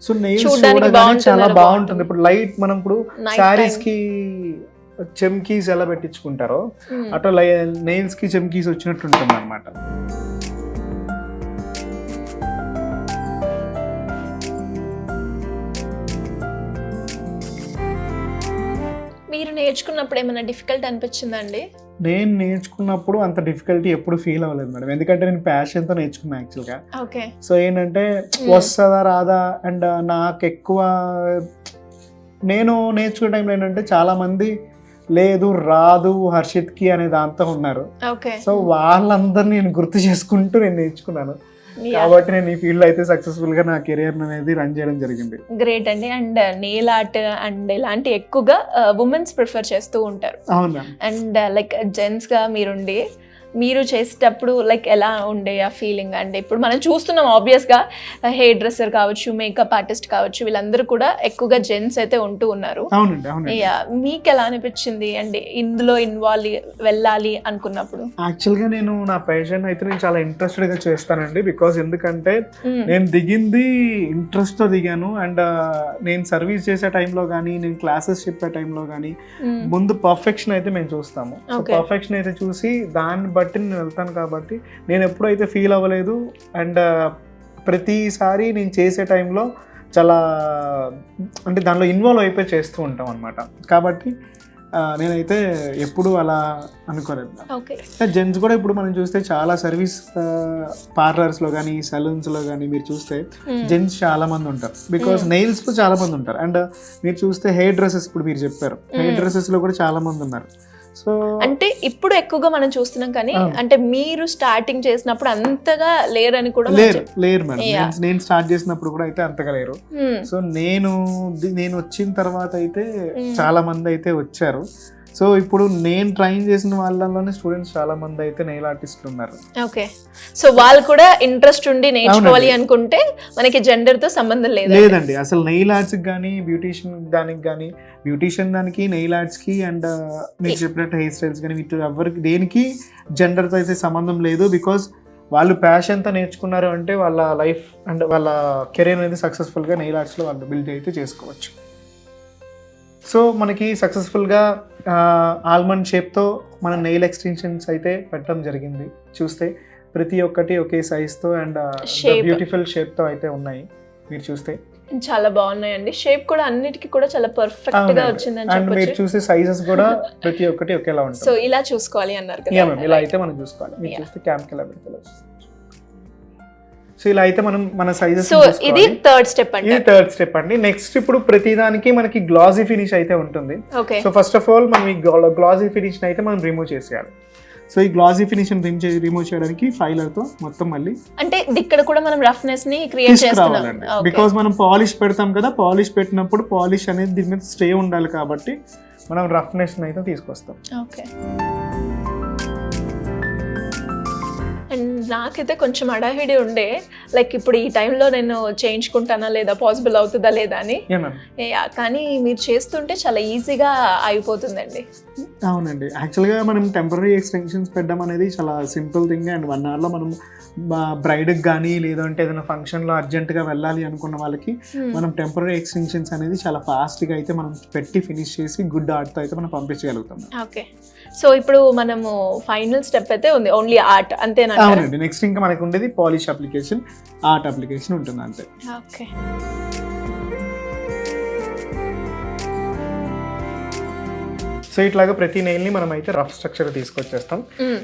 సో నెయిల్స్ చూడగానే చాలా బాగుంటుంది. ఇప్పుడు లైట్ మనం ఇప్పుడు శారీస్ కి చెమ్కీస్ ఎలా పెట్టించుకుంటారో అట్లా నెయిల్స్ కి చెమ్కీస్ వచ్చినట్టు ఉంటుంది అనమాట. మీరు నేర్చుకున్నప్పుడు ఏమైనా డిఫికల్ట్ అనిపించిందా అండి? నేను నేర్చుకున్నప్పుడు అంత డిఫికల్టీ ఎప్పుడు ఫీల్ అవ్వలేదు మేడం, ఎందుకంటే నేను ప్యాషన్తో నేర్చుకున్నాను యాక్చువల్గా. ఓకే. సో ఏంటంటే వస్తుందా రాదా అండ్ నాకు ఎక్కువ నేను నేర్చుకునే టైంలో ఏంటంటే చాలా మంది లేదు రాదు హర్షిత్కి అనే దాంతో ఉన్నారు. సో వాళ్ళందరినీ నేను గుర్తు చేసుకుంటూ నేను నేర్చుకున్నాను, కాబట్టి నేను ఈ ఫీల్డ్ అయితే సక్సెస్ఫుల్ గా నా కెరియర్ అనేది రన్ చేయడం జరిగింది. గ్రేట్ అండి. అండ్ నెయిల్ ఆర్ట్ అండ్ ఇలాంటి ఎక్కువగా ఉమెన్స్ ప్రిఫర్ చేస్తూ ఉంటారు. అవునా. అండ్ లైక్ జెంట్స్ గా మీరుండి మీరు చేసేటప్పుడు లైక్ ఎలా ఉండే ఆ ఫీలింగ్? అంటే ఇప్పుడు మనం చూస్తున్నాం ఆబ్వియస్గా హెయిర్ డ్రెస్సర్ కావచ్చు, మేకప్ ఆర్టిస్ట్ కావచ్చు, వీళ్ళందరూ కూడా ఎక్కువగా జెంట్స్ అయితే ఉంటూ ఉన్నారు. మీకు ఎలా అనిపించింది అండి ఇందులో వెళ్ళాలి అనుకున్నప్పుడు? యాక్చువల్గా నేను నా ప్యాషన్ అయితే నేను చాలా ఇంట్రెస్టెడ్గా చేస్తానండి, బికాస్ ఎందుకంటే నేను దిగింది ఇంట్రెస్ట్తో దిగాను. అండ్ నేను సర్వీస్ చేసే టైంలో కానీ నేను క్లాసెస్ చెప్పే టైంలో కానీ ముందు పర్ఫెక్షన్ అయితే మేము చూస్తాము. సో పర్ఫెక్షన్ అయితే చూసి దాన్ని బట్టి నేను వెళ్తాను, కాబట్టి నేను ఎప్పుడైతే ఫీల్ అవ్వలేదు. అండ్ ప్రతిసారి నేను చేసే టైంలో చాలా అంటే దానిలో ఇన్వాల్వ్ అయిపోయి చేస్తూ ఉంటాం అనమాట, కాబట్టి నేనైతే ఎప్పుడు అలా అనుకోలేదు. జెంట్స్ కూడా ఇప్పుడు మనం చూస్తే చాలా సర్వీస్ పార్లర్స్లో కానీ సలూన్స్లో కానీ మీరు చూస్తే జెంట్స్ చాలా మంది ఉంటారు, బికాస్ నెయిల్స్లో చాలా మంది ఉంటారు. అండ్ మీరు చూస్తే హెయిర్ డ్రెస్సెస్ ఇప్పుడు మీరు చెప్పారు, హెయిర్ డ్రెస్సెస్లో కూడా చాలా మంది ఉన్నారు. సో అంటే ఇప్పుడు ఎక్కువగా మనం చూస్తున్నాం, కానీ అంటే మీరు స్టార్టింగ్ చేసినప్పుడు అంతగా లేరని కూడా లేరు మేడం. నేను స్టార్ట్ చేసినప్పుడు కూడా అయితే అంతగా లేరు. సో నేను వచ్చిన తర్వాత అయితే చాలా మంది అయితే వచ్చారు. సో ఇప్పుడు నేను ట్రైన్ చేసిన వాళ్ళలోనే స్టూడెంట్స్ చాలా మంది అయితే నెయిల్ ఆర్టిస్టులు ఉన్నారు. ఓకే. సో వాళ్ళు కూడా ఇంట్రెస్ట్ ఉండి నేర్చుకోవాలి అనుకుంటే మనకి జెండర్ తో సంబంధం లేదండి. అసలు నెయిల్ ఆర్ట్స్ కానీ బ్యూటీషియన్ దానికి కానీ బ్యూటీషియన్ దానికి నెయిల్ ఆర్ట్స్ కి అండ్ మీరు చెప్పినట్టు హెయిర్ స్టైల్స్ కానీ వీటి ఎవరికి దేనికి జెండర్తో అయితే సంబంధం లేదు, బికాస్ వాళ్ళు ప్యాషన్తో నేర్చుకున్నారు అంటే వాళ్ళ లైఫ్ అండ్ వాళ్ళ కెరీర్ అనేది సక్సెస్ఫుల్గా నెయిల్ ఆర్ట్స్లో వాళ్ళు బిల్డ్ అయితే చేసుకోవచ్చు. సో మనకి సక్సెస్ఫుల్గా ఆల్మండ్ షేప్తో మన నెయిల్ ఎక్స్టెన్షన్స్ అయితే పెట్టడం జరిగింది. చూస్తే ప్రతి ఒక్కటి ఒకే సైజ్తో అండ్ బ్యూటిఫుల్ షేప్తో అయితే ఉన్నాయి. మీరు చూస్తే చాలా బాగున్నాయండి, షేప్ కూడా అన్నిటికీ కూడా చాలా పర్ఫెక్ట్ గా వచ్చిందని చెప్పొచ్చు. అండ్ మీరు చూసే సైజెస్ కూడా ప్రతి ఒక్కటి ఒకేలా ఉంటాయి. సో ఇలా చూసుకోవాలి అన్నారు కదా, ఇలా అయితే మనం చూసుకోవాలి. మీరు చూస్తే క్యాంప్ ఎలా పెడతారు. సో ఇలా అయితే మనం మన సైజెస్. సో ఇది థర్డ్ స్టెప్ అండి. నెక్స్ట్ ఇప్పుడు ప్రతిదానికి మనకి గ్లాసీ ఫినిష్ అయితే ఉంటుంది. సో ఫస్ట్ ఆఫ్ ఆల్ మనం ఈ గ్లాసీ ఫినిష్ అయితే మనం రిమూవ్ చేసేయాలి. సో ఈ గ్లాసీ ఫినిష్ రిమూవ్ చేయడానికి ఫైలర్ తో మొత్తం మళ్ళీ అంటే ఇక్కడ కూడా మనం రఫ్నెస్ ని క్రియేట్ చేస్తున్నాం, బికాజ్ మనం పాలిష్ పెడతాం కదా, పాలిష్ పెట్టినప్పుడు పాలిష్ అనేది దీని మీద స్టే ఉండాలి, కాబట్టి మనం రఫ్నెస్ అయితే తీసుకొస్తాం. ఓకే. అండ్ నాకైతే కొంచెం అడాహిడి ఉండే, లైక్ ఇప్పుడు ఈ టైంలో నేను చేయించుకుంటానా లేదా, పాసిబుల్ అవుతుందా లేదా అని. కానీ మీరు చేస్తుంటే చాలా ఈజీగా అయిపోతుందండి. అవునండి. యాక్చువల్గా మనం టెంపరీ ఎక్స్టెన్షన్స్ పెట్టడం అనేది చాలా సింపుల్ థింగ్. అండ్ 1 hourలో మనం బ్రైడ్కి కానీ లేదంటే ఏదైనా ఫంక్షన్లో అర్జెంటుగా వెళ్ళాలి అనుకున్న వాళ్ళకి మనం టెంపరీ ఎక్స్టెన్షన్స్ అనేది చాలా ఫాస్ట్గా అయితే మనం పెట్టి ఫినిష్ చేసి గుడ్ ఆర్ట్తో అయితే మనం పంపించగలుగుతాం. ఓకే. సో ఇప్పుడు మనము ఫైనల్ స్టెప్ అయితే ఉంది, ఓన్లీ ఆర్ట్ అంతేనా? అవునండి. నెక్స్ట్ ఇంకా మనకు ఉండేది పాలిష్ అప్లికేషన్, ఆర్ట్ అప్లికేషన్ ఉంటుంది అంతే. సో ఇట్లాగా ప్రతి నెయిల్ని మనం అయితే రఫ్ స్ట్రక్చర్ తీసుకొచ్చేస్తాం.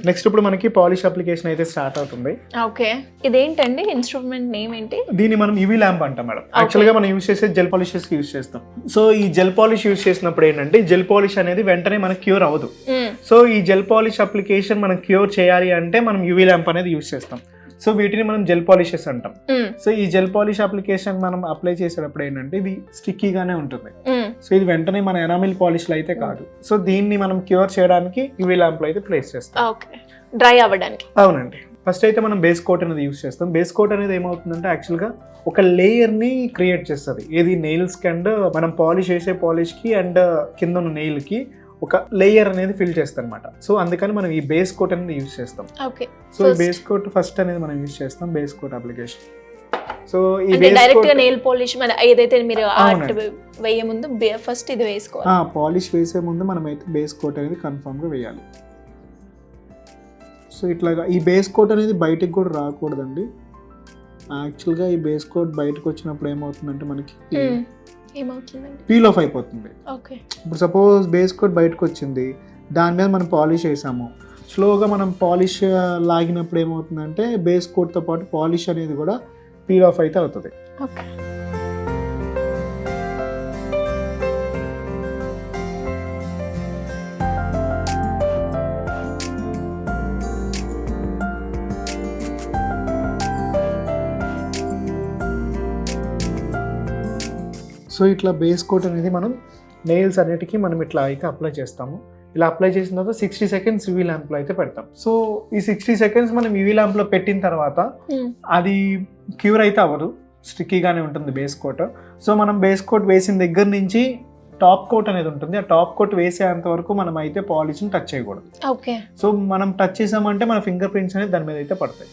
నెక్స్ట్ ఇప్పుడు మనకి పాలిష్ అప్లికేషన్ అయితే స్టార్ట్ అవుతుంది. ఓకే, ఇదేంటండి ఇన్స్ట్రుమెంట్ నేమ్ ఏంటి? దీన్ని మనం యూవీ ల్యాంప్ అంటాం మేడం. యాక్చువల్గా మనం యూస్ చేసే జెల్ పాలిషెస్ యూస్ చేస్తాం. సో ఈ జెల్ పాలిష్ యూస్ చేసినప్పుడు ఏంటంటే జెల్ పాలిష్ అనేది వెంటనే మనకి క్యూర్ అవ్వదు. సో ఈ జెల్ పాలిష్ అప్లికేషన్ మనం క్యూర్ చేయాలి అంటే మనం యూవీ ల్యాంప్ అనేది యూస్ చేస్తాం. సో వీటిని మనం జెల్ పాలిషెస్ అంటాం. సో ఈ జెల్ పాలిష్ అప్లికేషన్ మనం అప్లై చేసేటప్పుడు ఏంటంటే ఇది స్టిక్కీగానే ఉంటుంది. సో ఇది వెంటనే మన ఎనామిల్ పాలిష్లు అయితే కాదు. సో దీన్ని మనం క్యూర్ చేయడానికి యూవీ ల్యాంప్ లో అయితే ప్లేస్ చేస్తాం. ఓకే, డ్రై అవ్వడానికి. అవునండి. ఫస్ట్ అయితే మనం బేస్ కోట్ అనేది యూస్ చేస్తాం. బేస్ కోట్ అనేది ఏమవుతుందంటే యాక్చువల్గా ఒక లేయర్ని క్రియేట్ చేస్తుంది. ఏది నెయిల్స్కి అండ్ మనం పాలిష్ చేసే పాలిష్కి అండ్ కింద ఉన్న నెయిల్కి ఒక లేయర్ అనేది ఫిల్ చేస్తాం అనమాట. సో అందుకని మనం ఈ బేస్ కోట్ అనేది యూస్ చేస్తాం. ఓకే, సో ఈ బేస్ కోట్ ఫస్ట్ అనేది మనం యూస్ చేస్తాం, బేస్ కోట్ అప్లికేషన్. సో ఈ అంటే డైరెక్ట్ గా నెయిల్ పాలిష్ మన ఏదైతే మీరు ఆర్ట్ వేయే ముందు ఫస్ట్ ఇది వేసుకోవాలి. పాలిష్ వేసే ముందు మనం అయితే బేస్ కోట్ అనేది కన్ఫర్మ్ గా వేయాలి. సో ఇట్లాగా ఈ బేస్ కోట్ అనేది బయటికి కూడా రాకూడదండి. యాక్చువల్గా ఈ బేస్ కోట్ బయటకు వచ్చినప్పుడు ఏమవుతుందంటే మనకి పీల్ ఆఫ్ అయిపోతుంది. ఓకే, ఇప్పుడు సపోజ్ బేస్ కోట్ బయటకు వచ్చింది, దాని మీద మనం పాలిష్ వేసాము, స్లోగా మనం పాలిష్ లాగినప్పుడు ఏమవుతుందంటే బేస్ కోట్తో పాటు పాలిష్ అనేది కూడా పీల్ ఆఫ్ అయితే అవుతుంది. ఓకే, సో ఇట్లా బేస్ కోట్ అనేది మనం నెయిల్స్ అన్నిటికీ మనం ఇట్లా అయితే అప్లై చేస్తాము. ఇలా అప్లై చేసిన తర్వాత 60 సెకండ్స్ యూవీ ల్యాంప్లో అయితే పెడతాం. సో ఈ 60 సెకండ్స్ మనం యూవీ ల్యాంప్లో పెట్టిన తర్వాత అది క్యూర్ అయితే అవ్వదు, స్టిక్కీగానే ఉంటుంది బేస్ కోట్. సో మనం బేస్ కోట్ వేసిన దగ్గర నుంచి టాప్ కోట్ అనేది ఉంటుంది. ఆ టాప్ కోట్ వేసేంత వరకు మనం అయితే పాలిష్ని టచ్ చేయకూడదు. ఓకే, సో మనం టచ్ చేసామంటే మన ఫింగర్ ప్రింట్స్ అనేది దాని మీద అయితే పడతాయి.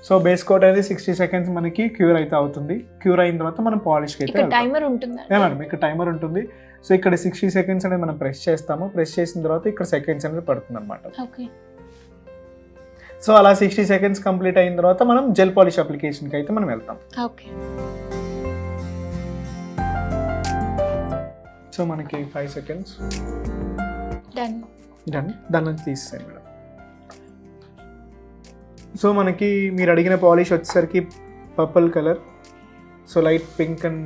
సో బేస్ కోట్ అనేది 60 సెకండ్స్ మనకి క్యూర్ అయితే అవుతుంది. క్యూర్ అయిన తర్వాత మనం పాలిష్కి అయితే టైమర్ ఉంటుంది. మేడం ఇక్కడ టైమర్ ఉంటుంది. సో ఇక్కడ 60 సెకండ్స్ అనేది మనం ప్రెస్ చేస్తాము. ప్రెస్ చేసిన తర్వాత ఇక్కడ సెకండ్స్ అనేది పడుతుంది అనమాట. ఓకే, సో అలా 60 సెకండ్స్ కంప్లీట్ అయిన తర్వాత మనం జెల్ పాలిష్ అప్లికేషన్కి అయితే మనం వెళ్తాం. ఓకే, సో మనకి 5 సెకండ్స్ డన్. దాన్ని తీసేసాను మేడం. సో మనకి మీరు అడిగిన పాలిష్ వచ్చేసరికి purple colour, so light pink and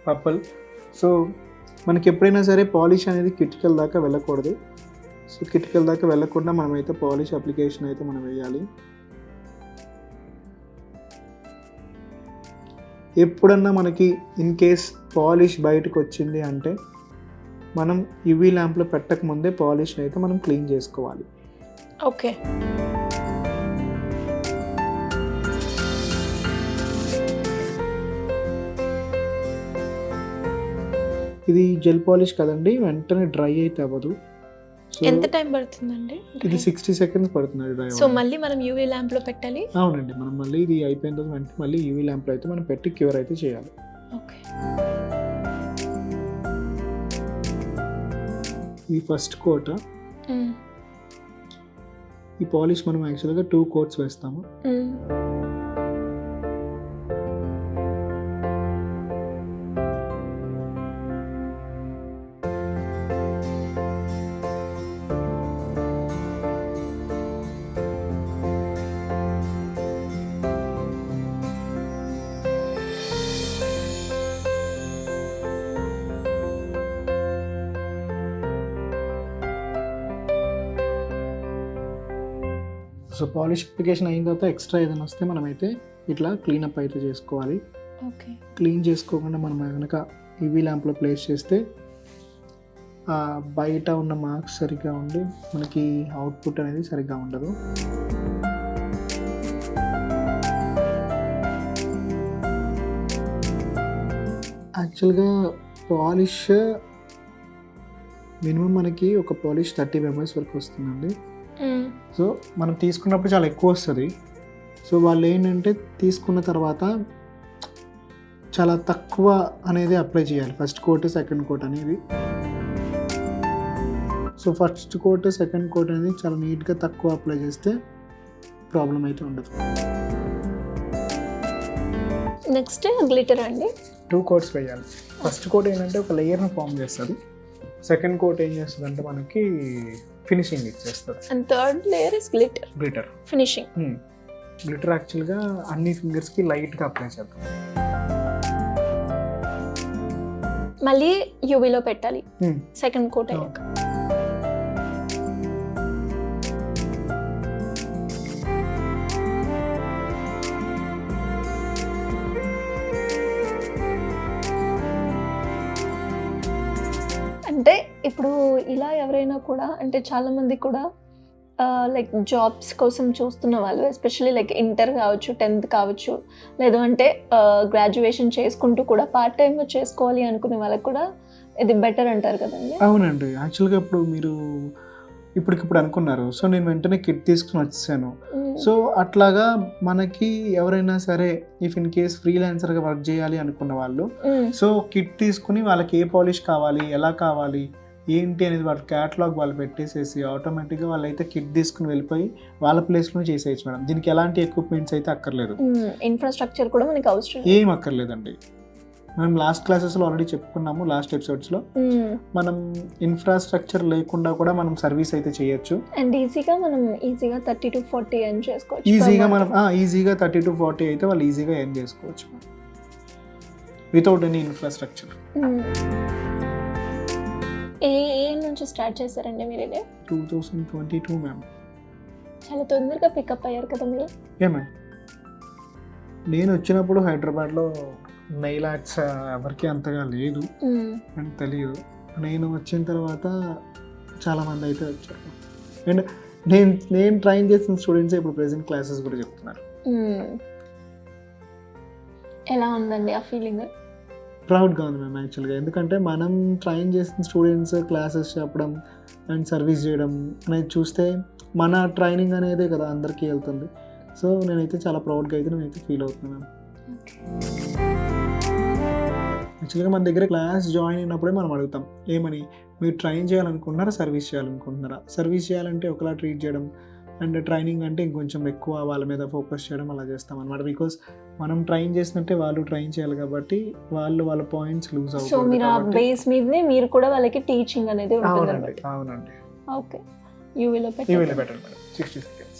purple. So మనకి ఎప్పుడైనా సరే పాలిష్ అనేది కిటికల్ దాకా వెళ్ళకూడదు. సో కిటికల్ దాకా వెళ్ళకుండా మనమైతే పాలిష్ అప్లికేషన్ అయితే మనం వేయాలి. ఎప్పుడన్నా మనకి ఇన్ కేస్ పాలిష్ బయటకు వచ్చింది అంటే మనం యూవీ ల్యాంప్లో పెట్టక ముందే పాలిష్ అయితే మనం క్లీన్ చేసుకోవాలి. ఓకే, ఇది జెల్ పాలిష్ కదండి, వెంటనే డ్రై అయితే అవ్వదు. ఎంత టైం పడుతుందండి? ఇది 60 సెకండ్స్ పడుతుంది డ్రై. సో మళ్ళీ మనం యూవీ ల్యాంప్ లో పెట్టాలి. అవునండి, మనం మళ్ళీ ఇది అయిపోయిన తర్వాత వెంటనే మళ్ళీ యూవీ ల్యాంప్ లో అయితే మనం పెట్టి క్యూర్ అయితే చేయాలి. ఓకే, ఇది ఫస్ట్ కోట్. ఈ పాలిష్ మనం యాక్చువల్గా 2 కోట్స్ వేస్తాము. సో పాలిష్ అప్లికేషన్ అయిన తర్వాత ఎక్స్ట్రా ఏదైనా వస్తే మనమైతే ఇట్లా క్లీనప్ అయితే చేసుకోవాలి. ఓకే, క్లీన్ చేసుకోకుండా మనం కనుక యూవీ ల్యాంప్లో ప్లేస్ చేస్తే బయట ఉన్న మార్క్స్ సరిగ్గా ఉండి మనకి అవుట్పుట్ అనేది సరిగ్గా ఉండదు. యాక్చువల్గా పాలిష్ మినిమం మనకి ఒక పాలిష్ 30 మెంబర్స్ వరకు వస్తుందండి. సో మనం తీసుకున్నప్పుడు చాలా ఎక్కువ వస్తుంది. సో వాళ్ళు ఏంటంటే తీసుకున్న తర్వాత చాలా తక్కువ అనేది అప్లై చేయాలి, ఫస్ట్ కోట్ సెకండ్ కోట్ అనేది. So first coat second coat అనేది చాలా నీట్గా తక్కువ అప్లై చేస్తే ప్రాబ్లం అయితే ఉండదు. నెక్స్ట్ గ్లిటర్ అండి. 2 కోట్స్ వేయాలి. ఫస్ట్ కోట్ ఏంటంటే ఒక లేయర్ని ఫామ్ చేస్తుంది. సెకండ్ కోట్ ఏం చేస్తుంది అంటే మనకి ఫినిషింగ్ ఇచ్చేస్తుంది. And third layer is glitter glitter. Finishing. Glitter యాక్చువల్గా అన్ని ఫింగర్స్కి లైట్గా అప్లై చేద్దాం. మళ్ళీ యూవీలో పెట్టాలి సెకండ్ కోట్ అయ్యాక. అంటే ఇప్పుడు ఇలా ఎవరైనా కూడా అంటే చాలామంది కూడా లైక్ జాబ్స్ కోసం చూస్తున్న వాళ్ళు ఎస్పెషల్లీ లైక్ ఇంటర్ కావచ్చు 10th కావచ్చు లేదు అంటే గ్రాడ్యుయేషన్ చేసుకుంటూ కూడా పార్ట్ టైమ్ చేసుకోవాలి అనుకునే వాళ్ళకి కూడా ఇది బెటర్ అంటారు కదండి. అవునండి. యాక్చువల్గా ఇప్పుడు మీరు ఇప్పటికిప్పుడు అనుకున్నారు, సో నేను వెంటనే కిట్ తీసుకుని వచ్చాను. సో అట్లాగా మనకి ఎవరైనా సరే ఇఫ్ ఇన్ కేస్ ఫ్రీలాన్సర్గా వర్క్ చేయాలి అనుకున్న వాళ్ళు సో కిట్ తీసుకుని వాళ్ళకి ఏ పాలిష్ కావాలి, ఎలా కావాలి, ఏంటి అనేది వాళ్ళ క్యాటలాగ్ వాళ్ళు పెట్టేసేసి ఆటోమేటిక్గా వాళ్ళైతే కిట్ తీసుకుని వెళ్ళిపోయి వాళ్ళ ప్లేస్లో చేసేయచ్చు మేడం. దీనికి ఎలాంటి ఎక్విప్మెంట్స్ అయితే అక్కర్లేదు, ఇన్ఫ్రాస్ట్రక్చర్ కూడా మనకి అవసరం ఏం అక్కర్లేదండి. మనం లాస్ట్ క్లాసెస్లో ఆల్రెడీ చెప్పుకున్నాము, లాస్ట్ ఎపిసోడ్స్లో మనం ఇన్ఫ్రాస్ట్రక్చర్ లేకుండా కూడా మనం సర్వీస్ అయితే చేయొచ్చు. అండ్ ఈజీగా మనం ఈజీగా 30 to 40 ఎర్న్ చేసుకోవచ్చు. ఈజీగా మనం ఈజీగా 30 to 40 అయితే వాళ్ళు ఈజీగా ఎర్న్ చేసుకోవచ్చు వితౌట్ ఎనీ ఇన్ఫ్రాస్ట్రక్చర్. ఏ నుంచి స్టార్ట్ చేశారండి మీరు ఇది? 2022 మ్యామ్. చాలా తొందరగా పికప్ అయ్యారు కదా మీరు. మ్యామ్ నేను వచ్చినప్పుడు హైదరాబాద్లో నెయిల్ ఆర్ట్స్ ఎవరికి అంతగా లేదు అని తెలియదు. నేను వచ్చిన తర్వాత చాలామంది అయితే వచ్చారు. అండ్ నేను ట్రైన్ చేసిన స్టూడెంట్స్ ఇప్పుడు ప్రెజెంట్ క్లాసెస్ కూడా చెప్తున్నారు. ఎలా ఉందండి ఆ ఫీలింగ్? ప్రౌడ్గా ఉంది మ్యామ్ యాక్చువల్గా. ఎందుకంటే మనం ట్రైన్ చేసిన స్టూడెంట్స్ క్లాసెస్ చెప్పడం అండ్ సర్వీస్ చేయడం అనేది చూస్తే మన ట్రైనింగ్ అనేదే కదా అందరికీ వెళ్తుంది. సో నేనైతే చాలా ప్రౌడ్గా అయితే నేనైతే ఫీల్ అవుతున్నాను. యాక్చువల్గా మన దగ్గర క్లాస్ జాయిన్ అయినప్పుడే మనం అడుగుతాం ఏమని, మీరు ట్రైన్ చేయాలనుకుంటున్నారా, సర్వీస్ చేయాలనుకుంటున్నారా? సర్వీస్ చేయాలంటే ఒకలా ట్రీట్ చేయడం అండ్ ట్రైనింగ్ అంటే ఇంకొంచెం ఎక్కువ వాళ్ళ మీద ఫోకస్ చేయడం అలా చేస్తాం అనమాట. బికాస్ మనం ట్రైన్ చేసినట్టే వాళ్ళు ట్రైన్ చేయాలి కాబట్టి వాళ్ళ పాయింట్స్ లూజ్ అవుతాయి. సో మీరు ఆ బేస్ మీదనే మీరు కూడా వాళ్ళకి టీచింగ్ అనేది ఉంటుంది. అవునండి. ఓకే, యూవీలో పెట్టండి మేడం 60 seconds.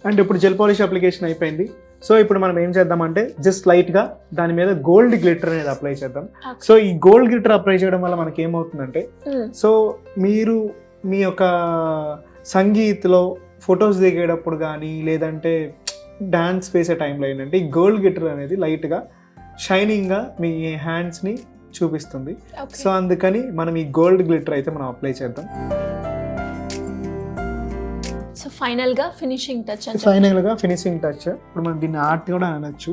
అండ్ ఇప్పుడు జెల్ పాలిష్ అప్లికేషన్ అయిపోయింది. సో ఇప్పుడు మనం ఏం చేద్దామంటే జస్ట్ లైట్గా దాని మీద గోల్డ్ గ్లిటర్ అనేది అప్లై చేద్దాం. సో ఈ గోల్డ్ గ్లిటర్ అప్లై చేయడం వల్ల మనకి ఏమవుతుందంటే, సో మీరు మీ యొక్క సంగీత్లో ఫొటోస్ దిగేటప్పుడు కానీ లేదంటే డాన్స్ వేసే టైంలో ఏంటంటే ఈ గోల్డ్ గ్లిటర్ అనేది లైట్గా షైనింగ్గా మీ హ్యాండ్స్ని చూపిస్తుంది. సో అందుకని మనం ఈ గోల్డ్ గ్లిటర్ అయితే మనం అప్లై చేద్దాం. సో ఫైనల్గా ఫినిషింగ్ టచ్. ఇప్పుడు మనం దీన్ని ఆర్ట్ కూడా అనొచ్చు.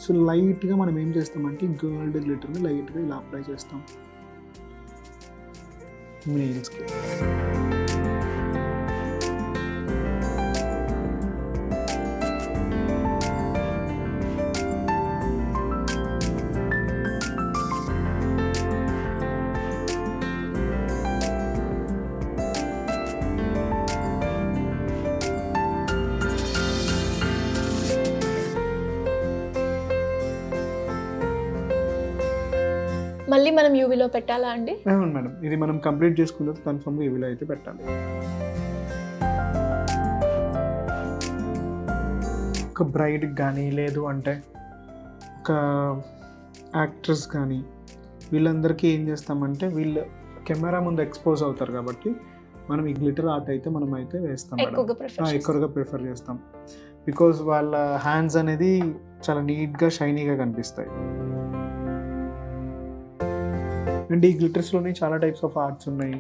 సో లైట్గా మనం ఏం చేస్తామంటే గోల్డ్ గ్లిటర్ని లైట్గా ఇలా అప్లై చేస్తాం నెయిల్స్కి. మళ్ళీ మనం యూవీలో పెట్టాలా అండి? అవును మేడం, ఇది మనం కంప్లీట్ చేసుకున్న తర్వాత కన్ఫర్మ్గా యూవీలో అయితే పెట్టాలి. ఒక బ్రైడ్కి కానీ లేదు అంటే ఒక యాక్ట్రెస్ కానీ వీళ్ళందరికీ ఏం చేస్తామంటే వీళ్ళు కెమెరా ముందు ఎక్స్పోజ్ అవుతారు కాబట్టి మనం ఈ గ్లిటర్ ఆర్ట్ అయితే మనం అయితే వేస్తాం మేడం. ఎక్కువగా ప్రిఫర్ చేస్తాం బికాజ్ వాళ్ళ హ్యాండ్స్ అనేది చాలా నీట్గా షైనీగా కనిపిస్తాయి. అండ్ ఈ గ్లిటర్స్లోనే చాలా టైప్స్ ఆఫ్ ఆర్ట్స్ ఉన్నాయి.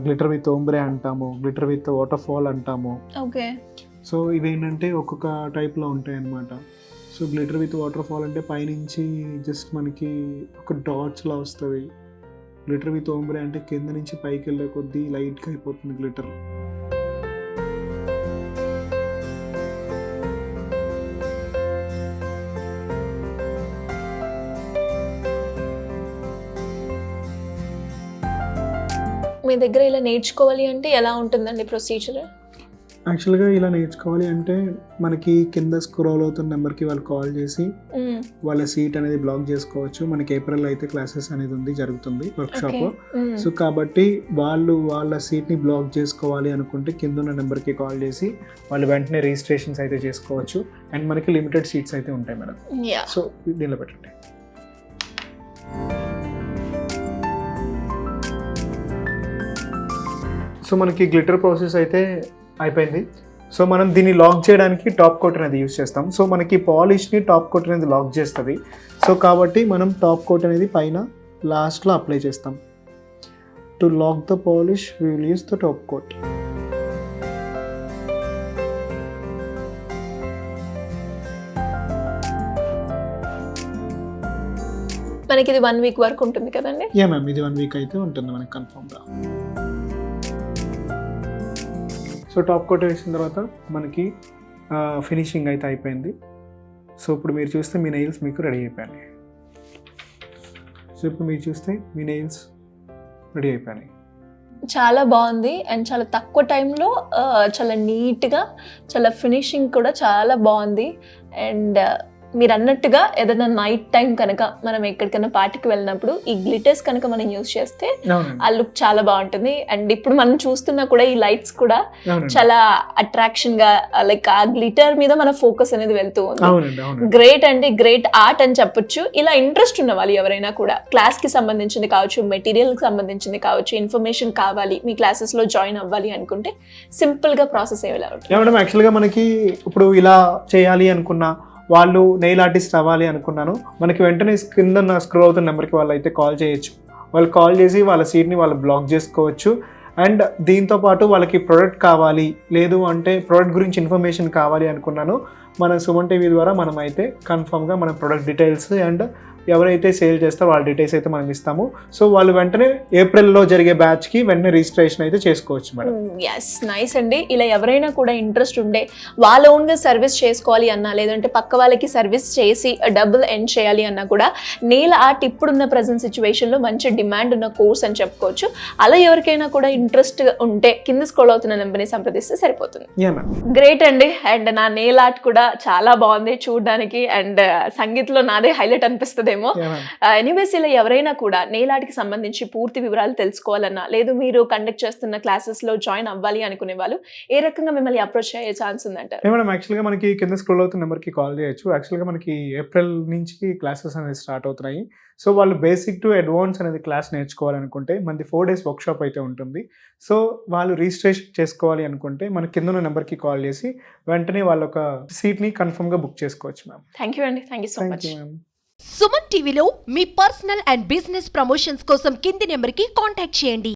గ్లిటర్ విత్ ఓంబ్రే అంటాము, గ్లిటర్ విత్ వాటర్ ఫాల్ అంటాము. ఓకే. సో ఇవేంటంటే ఒక్కొక్క టైప్లో ఉంటాయి అన్నమాట. So glitter with water fall అంటే పైనుంచి జస్ట్ మనకి ఒక డాట్స్లా వస్తుంది. గ్లిటర్ విత్ ఓంబ్రే అంటే కింద నుంచి పైకి వెళ్ళే కొద్దీ లైట్గా అయిపోతుంది గ్లిటర్. మీ దగ్గర ఇలా నేర్చుకోవాలి అంటే ఎలా ఉంటుందండి ప్రొసీజర్? యాక్చువల్గా ఇలా నేర్చుకోవాలి అంటే మనకి కింద స్క్రోల్ అవుతున్న నెంబర్కి వాళ్ళు కాల్ చేసి వాళ్ళ సీట్ అనేది బ్లాక్ చేసుకోవచ్చు. మనకి ఏప్రిల్ అయితే క్లాసెస్ అనేది ఉంది, జరుగుతుంది వర్క్షాప్. సో కాబట్టి వాళ్ళ సీట్ని బ్లాక్ చేసుకోవాలి అనుకుంటే కింద ఉన్న నెంబర్కి కాల్ చేసి వాళ్ళు వెంటనే రిజిస్ట్రేషన్స్ అయితే చేసుకోవచ్చు. అండ్ మనకి లిమిటెడ్ సీట్స్ అయితే ఉంటాయి మేడం. సో దీనిలో పెట్టండి. సో మనకి గ్లిటర్ ప్రాసెస్ అయితే అయిపోయింది. సో మనం దీన్ని లాక్ చేయడానికి టాప్ కోట్ అనేది యూస్ చేస్తాం. సో మనకి పాలిష్ని టాప్ కోట్ అనేది లాక్ చేస్తుంది. సో కాబట్టి మనం టాప్ కోట్ అనేది పైన లాస్ట్లో అప్లై చేస్తాం. To lock the polish we will use the top coat. మనకి ఇది 1 వీక్ వరకు ఉంటుంది కదండి? యా మ్యామ్, ఇది 1 వీక్ అయితే ఉంటుంది మనకి కన్ఫర్మ్గా. సో టాప్ కోట్ వేసిన తర్వాత మనకి ఫినిషింగ్ అయితే అయిపోయింది. సో ఇప్పుడు మీరు చూస్తే మీ నెయిల్స్ మీకు రెడీ అయిపోయాయి. సో ఇప్పుడు మీరు చూస్తే మీ నెయిల్స్ రెడీ అయిపోయాయి. చాలా బాగుంది అండ్ చాలా తక్కువ టైంలో చాలా నీట్గా, చాలా ఫినిషింగ్ కూడా చాలా బాగుంది. అండ్ మీరు అన్నట్టుగా ఏదైనా నైట్ టైం కనుక మనం ఎక్కడికైనా పార్టీకి వెళ్ళినప్పుడు ఈ గ్లిటర్స్ కనుక మనం యూజ్ చేస్తే ఆ లుక్ చాలా బాగుంటుంది. అండ్ ఇప్పుడు మనం చూస్తున్నా కూడా ఈ లైట్స్ కూడా చాలా అట్రాక్షన్ గా, లైక్ ఆ గ్లిటర్ మీద మన ఫోకస్ అనేది వెళ్తూ ఉంది. గ్రేట్ అండి, గ్రేట్ ఆర్ట్ అని చెప్పొచ్చు. ఇలా ఇంట్రెస్ట్ ఉన్న వాళ్ళు ఎవరైనా కూడా క్లాస్ కి సంబంధించింది కావచ్చు, మెటీరియల్ కి సంబంధించింది కావచ్చు, ఇన్ఫర్మేషన్ కావాలి, మీ క్లాసెస్ లో జాయిన్ అవ్వాలి అనుకుంటే సింపుల్ గా ప్రాసెస్ అయ్యేలా ఉంటుంది. యాక్చువల్గా మనకి ఇప్పుడు ఇలా చేయాలి అనుకున్నా, వాళ్ళు నెయిల్ ఆర్టిస్ట్ అవ్వాలి అనుకున్నాను, మనకి వెంటనే కింద స్క్రోల్ అవుతున్న నెంబర్కి వాళ్ళు అయితే కాల్ చేయొచ్చు. వాళ్ళు కాల్ చేసి వాళ్ళ సీట్ని వాళ్ళు బ్లాక్ చేసుకోవచ్చు. అండ్ దీంతో పాటు వాళ్ళకి ప్రోడక్ట్ కావాలి, లేదు అంటే ప్రోడక్ట్ గురించి ఇన్ఫర్మేషన్ కావాలి అనుకున్నాను, మన సుమన్ టీవీ ద్వారా మనం అయితే కన్ఫర్మ్గా మన ప్రోడక్ట్ డీటెయిల్స్ అండ్ ఎవరైతే సేల్ చేస్తారో వాళ్ళ డీటెయిల్స్ అయితే మనం ఇస్తాము. సో వాళ్ళు వెంటనే ఏప్రిల్లో జరిగే బ్యాచ్కి వెంటనే రిజిస్ట్రేషన్ అయితే చేసుకోవచ్చు మేడం. ఎస్, నైస్ అండి. ఇలా ఎవరైనా కూడా ఇంట్రెస్ట్ ఉండే వాళ్ళ ఓన్గా సర్వీస్ చేసుకోవాలి అన్నా, లేదంటే పక్క వాళ్ళకి సర్వీస్ చేసి డబ్బులు ఎర్న్ చేయాలి అన్నా కూడా నెయిల్ ఆర్ట్ ఇప్పుడున్న ప్రజెంట్ సిచ్యువేషన్లో మంచి డిమాండ్ ఉన్న కోర్స్ అని చెప్పుకోవచ్చు. అలా ఎవరికైనా కూడా ఇంట్రెస్ట్ ఉంటే కింద స్క్రోల్ అవుతున్న నెంబర్ని సంప్రదిస్తే సరిపోతుంది. గ్రేట్ అండి. అండ్ నా నెయిల్ ఆర్ట్ కూడా చాలా బాగుంది చూడడానికి. అండ్ సంగీత్లో నాదే హైలైట్ అనిపిస్తుంది. ఎనీవేస్, ఇలా ఎవరైనా కూడా నెయిల్ ఆర్ట్కి సంబంధించి పూర్తి వివరాలు తెలుసుకోవాలన్నా, లేదు మీరు కండక్ట్ చేస్తున్న క్లాసెస్ లో జాయిన్ అవ్వాలి అనుకునే వాళ్ళు ఏ రకంగా మిమ్మల్ని అప్రోచ్ అయ్యే ఛాన్స్ ఉందంటారు? మేడం, యాక్చువల్గా మనకి కింద స్క్రోల్ అవుతున్న నెంబర్కి కాల్ చేయొచ్చు. యాక్చువల్గా మనకి ఏప్రిల్ నుంచి క్లాసెస్ అనేది స్టార్ట్ అవుతున్నాయి. సో వాళ్ళు బేసిక్ టు అడ్వాన్స్ అనేది క్లాస్ నేర్చుకోవాలనుకుంటే మనది 4 days వర్క్షాప్ అయితే ఉంటుంది. సో వాళ్ళు రిజిస్ట్రేషన్ చేసుకోవాలి అనుకుంటే మన కింద ఉన్న నెంబర్కి కాల్ చేసి వెంటనే వాళ్ళ ఒక సీట్ని కన్ఫర్మ్గా బుక్ చేసుకోవచ్చు మ్యామ్. థ్యాంక్ యూ అండి, thank you so much. Suman టీవీలో మీ పర్సనల్ అండ్ బిజినెస్ ప్రమోషన్స్ కోసం కింది నెంబర్కి కాంటాక్ట్ చేయండి.